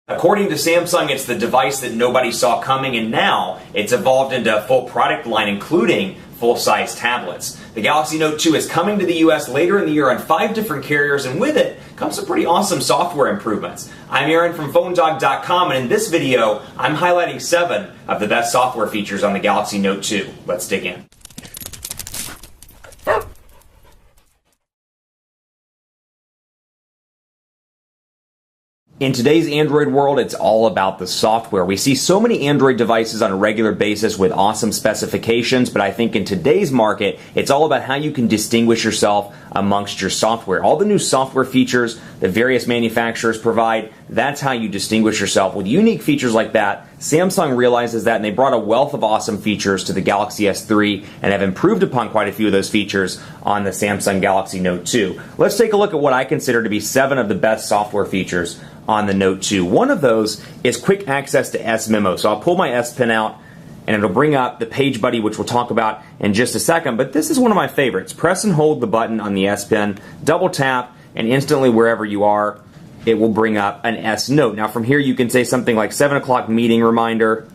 According to Samsung, it's the device that nobody saw coming, and now it's evolved into a full product line, including full-size tablets. The Galaxy Note 2 is coming to the US later in the year on 5 different carriers, and with it comes some pretty awesome software improvements. I'm Aaron from PhoneDog.com, and in this video, I'm highlighting 7 of the best software features on the Galaxy Note 2. Let's dig in. In today's Android world, it's all about the software. We see so many Android devices on a regular basis with awesome specifications, but I think in today's market, it's all about how you can distinguish yourself amongst your software. All the new software features that various manufacturers provide, that's how you distinguish yourself. With unique features like that, Samsung realizes that, and they brought a wealth of awesome features to the Galaxy S3 and have improved upon quite a few of those features on the Samsung Galaxy Note 2. Let's take a look at what I consider to be 7 of the best software features on the Note 2. One of those is quick access to S-Memo. So I'll pull my S Pen out and it'll bring up the Page Buddy, which we'll talk about in just a second, but this is one of my favorites. Press and hold the button on the S Pen, double tap, and instantly wherever you are, it will bring up an S Note. Now from here you can say something like 7 o'clock meeting reminder,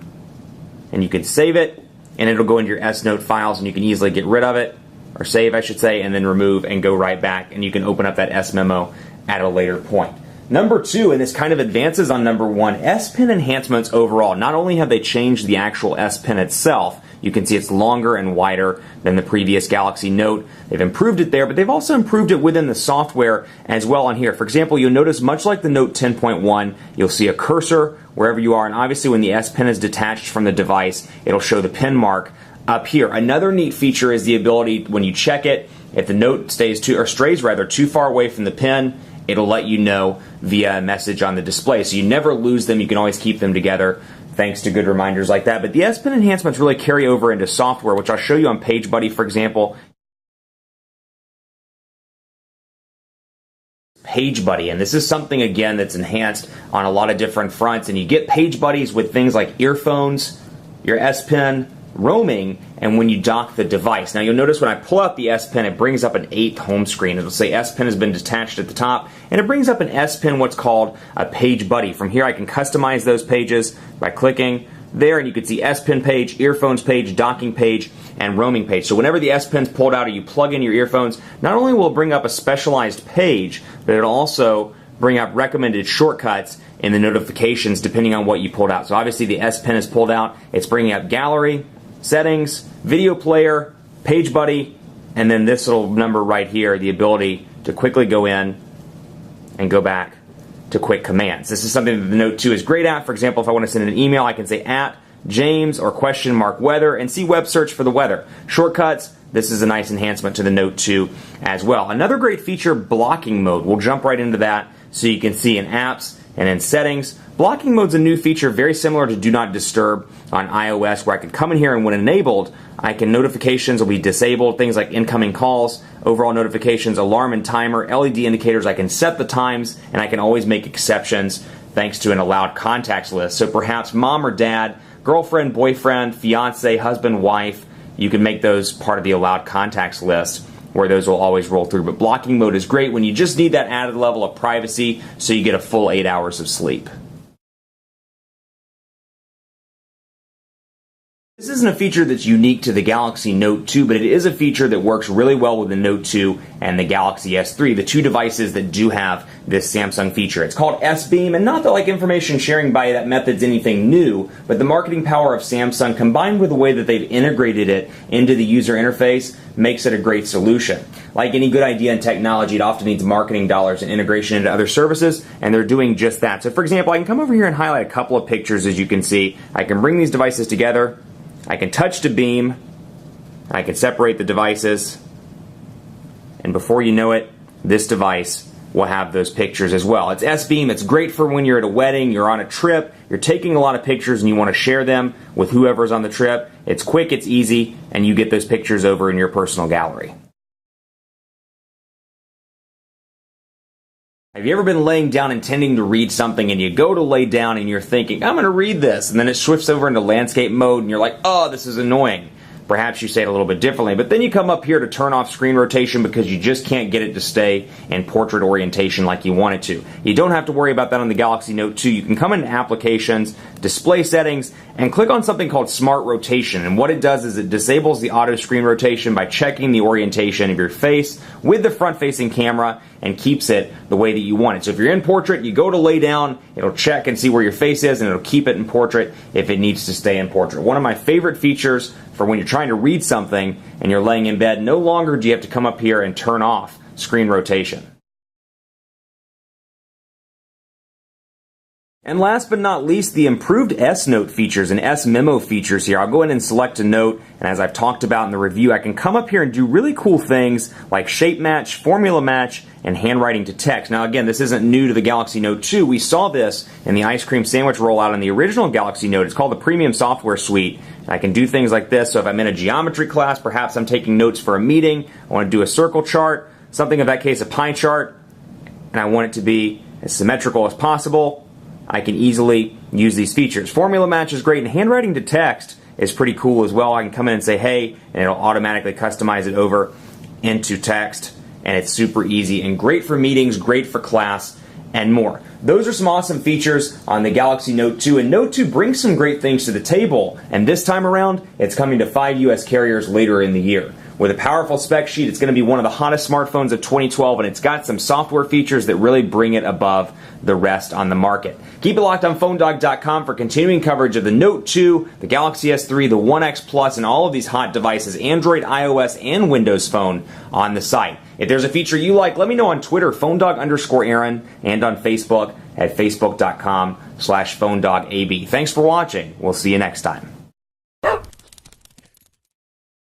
and you can save it, and it'll go into your S Note files, and you can easily get rid of it, or save I should say, and then remove and go right back, and you can open up that S Memo at a later point. Number 2, and this kind of advances on number 1, S Pen enhancements overall. Not only have they changed the actual S Pen itself, you can see it's longer and wider than the previous Galaxy Note. They've improved it there, but they've also improved it within the software as well on here. For example, you'll notice much like the Note 10.1, you'll see a cursor wherever you are, and obviously when the S Pen is detached from the device, it'll show the pen mark up here. Another neat feature is the ability, when you check it, if the note strays too far away from the pen, it'll let you know via a message on the display. So you never lose them. You can always keep them together thanks to good reminders like that. But the S Pen enhancements really carry over into software, which I'll show you on Page Buddy, for example. Page Buddy, and this is something again that's enhanced on a lot of different fronts, and you get Page Buddies with things like earphones, your S Pen, roaming, and when you dock the device. Now you'll notice when I pull out the S Pen, it brings up an 8th home screen. It'll say S Pen has been detached at the top, and it brings up an S Pen, what's called a Page Buddy. From here I can customize those pages by clicking there, and you can see S Pen page, earphones page, docking page, and roaming page. So whenever the S Pen's pulled out or you plug in your earphones, not only will it bring up a specialized page, but it'll also bring up recommended shortcuts in the notifications depending on what you pulled out. So obviously the S Pen is pulled out, it's bringing up gallery, settings, video player, Page Buddy, and then this little number right here, the ability to quickly go in and go back to quick commands. This is something that the Note 2 is great at. For example, if I want to send an email, I can say @James or !weather and see web search for the weather. Shortcuts, this is a nice enhancement to the Note 2 as well. Another great feature, blocking mode. We'll jump right into that so you can see in apps and in settings. Blocking mode's a new feature very similar to Do Not Disturb on iOS, where I can come in here and when enabled, notifications will be disabled, things like incoming calls, overall notifications, alarm and timer, LED indicators. I can set the times, and I can always make exceptions thanks to an allowed contacts list. So perhaps mom or dad, girlfriend, boyfriend, fiance, husband, wife, you can make those part of the allowed contacts list, where those will always roll through. But blocking mode is great when you just need that added level of privacy so you get a full 8 hours of sleep. This isn't a feature that's unique to the Galaxy Note 2, but it is a feature that works really well with the Note 2 and the Galaxy S3, the two devices that do have this Samsung feature. It's called S-Beam, and not that like information sharing by that method's anything new, but the marketing power of Samsung combined with the way that they've integrated it into the user interface makes it a great solution. Like any good idea in technology, it often needs marketing dollars and integration into other services, and they're doing just that. So for example, I can come over here and highlight a couple of pictures. As you can see, I can bring these devices together, I can touch to beam, I can separate the devices, and before you know it, this device will have those pictures as well. It's S-Beam, it's great for when you're at a wedding, you're on a trip, you're taking a lot of pictures and you want to share them with whoever's on the trip. It's quick, it's easy, and you get those pictures over in your personal gallery. Have you ever been laying down intending to read something and you go to lay down and you're thinking, I'm going to read this, and then it swifts over into landscape mode and you're like, oh, this is annoying. perhaps you say it a little bit differently. But then you come up here to turn off screen rotation because you just can't get it to stay in portrait orientation like you want it to. You don't have to worry about that on the Galaxy Note 2. You can come into Applications, Display Settings, and click on something called Smart Rotation. And what it does is it disables the auto screen rotation by checking the orientation of your face with the front-facing camera and keeps it the way that you want it. So if you're in portrait, you go to lay down, it'll check and see where your face is, and it'll keep it in portrait if it needs to stay in portrait. One of my favorite features for when you're trying to read something and you're laying in bed, no longer do you have to come up here and turn off screen rotation. And last but not least, the improved S Note features and S Memo features here. I'll go ahead and select a note, and as I've talked about in the review, I can come up here and do really cool things like shape match, formula match, and handwriting to text. Now again, this isn't new to the Galaxy Note 2. We saw this in the ice cream sandwich rollout in the original Galaxy Note. It's called the Premium Software Suite. And I can do things like this. So if I'm in a geometry class, perhaps I'm taking notes for a meeting, I want to do a circle chart, something of that case, a pie chart, and I want it to be as symmetrical as possible, I can easily use these features. Formula match is great, and handwriting to text is pretty cool as well. I can come in and say, hey, and it'll automatically customize it over into text, and it's super easy and great for meetings, great for class, and more. Those are some awesome features on the Galaxy Note 2, and Note 2 brings some great things to the table, and this time around, it's coming to 5 US carriers later in the year. With a powerful spec sheet, it's going to be one of the hottest smartphones of 2012, and it's got some software features that really bring it above the rest on the market. Keep it locked on PhoneDog.com for continuing coverage of the Note 2, the Galaxy S3, the One X Plus, and all of these hot devices, Android, iOS, and Windows Phone on the site. If there's a feature you like, let me know on Twitter, PhoneDog_Aaron, and on Facebook at Facebook.com/PhoneDogAB. Thanks for watching. We'll see you next time.